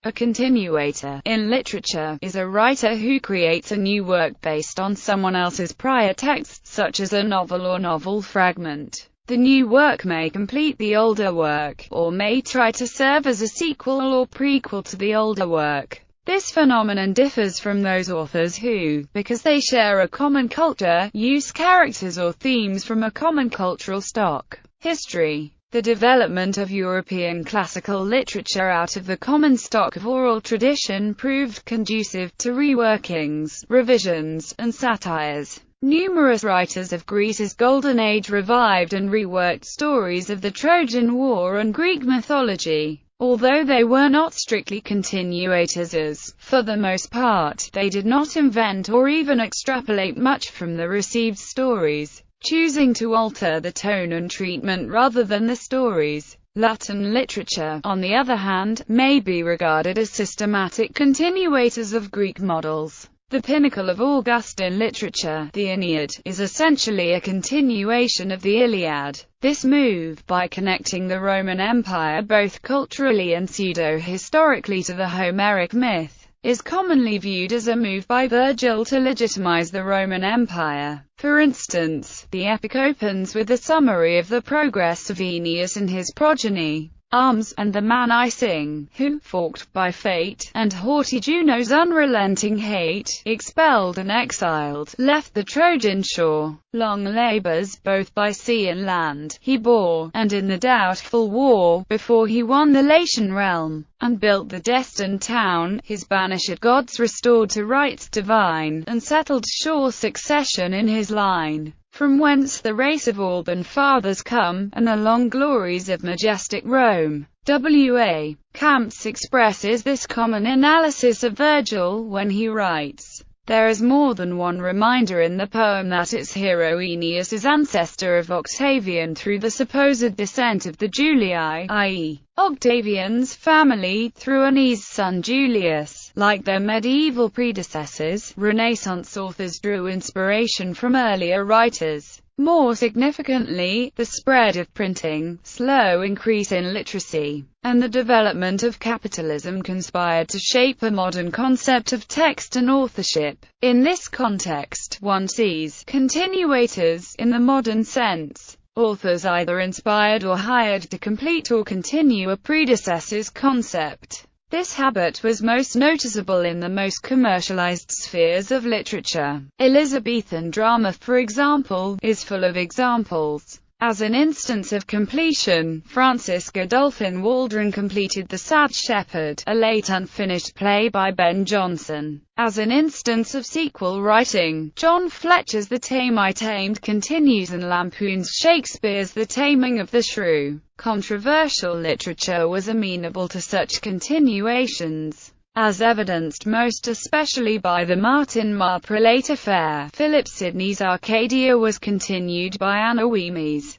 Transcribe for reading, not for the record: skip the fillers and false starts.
A continuator, in literature, is a writer who creates a new work based on someone else's prior text, such as a novel or novel fragment. The new work may complete the older work, or may try to serve as a sequel or prequel to the older work. This phenomenon differs from those authors who, because they share a common culture, use characters or themes from a common cultural stock. History. The development of European classical literature out of the common stock of oral tradition proved conducive to reworkings, revisions, and satires. Numerous writers of Greece's Golden Age revived and reworked stories of the Trojan War and Greek mythology. Although they were not strictly continuators as, for the most part, they did not invent or even extrapolate much from the received stories, choosing to alter the tone and treatment rather than the stories. Latin literature, on the other hand, may be regarded as systematic continuators of Greek models. The pinnacle of Augustan literature, the Aeneid, is essentially a continuation of the Iliad. This move, by connecting the Roman Empire both culturally and pseudo-historically to the Homeric myth, is commonly viewed as a move by Virgil to legitimize the Roman Empire. For instance, the epic opens with a summary of the progress of Aeneas and his progeny, arms, and the man I sing, who, forked by fate, and haughty Juno's unrelenting hate, expelled and exiled, left the Trojan shore. Long labors, both by sea and land, he bore, and in the doubtful war, before he won the Latian realm, and built the destined town, his banished gods restored to rights divine, and settled sure succession in his line, from whence the race of Alban fathers come, and the long glories of majestic Rome. W.A. Camps expresses this common analysis of Virgil when he writes, "There is more than one reminder in the poem that its hero Aeneas is ancestor of Octavian through the supposed descent of the Julii, i.e., Octavian's family, through Aeneas' son Julius. Like their medieval predecessors, Renaissance authors drew inspiration from earlier writers. More significantly, the spread of printing, slow increase in literacy, and the development of capitalism conspired to shape a modern concept of text and authorship. In this context, one sees continuators in the modern sense. Authors either inspired or hired to complete or continue a predecessor's concept. This habit was most noticeable in the most commercialized spheres of literature. Elizabethan drama, for example, is full of examples. As an instance of completion, Francis Godolphin Waldron completed The Sad Shepherd, a late unfinished play by Ben Jonson. As an instance of sequel writing, John Fletcher's The Tame I Tamed continues and lampoons Shakespeare's The Taming of the Shrew. Controversial literature was amenable to such continuations, as evidenced most especially by the Martin Marprelate affair. Philip Sidney's Arcadia was continued by Anna Wemyss.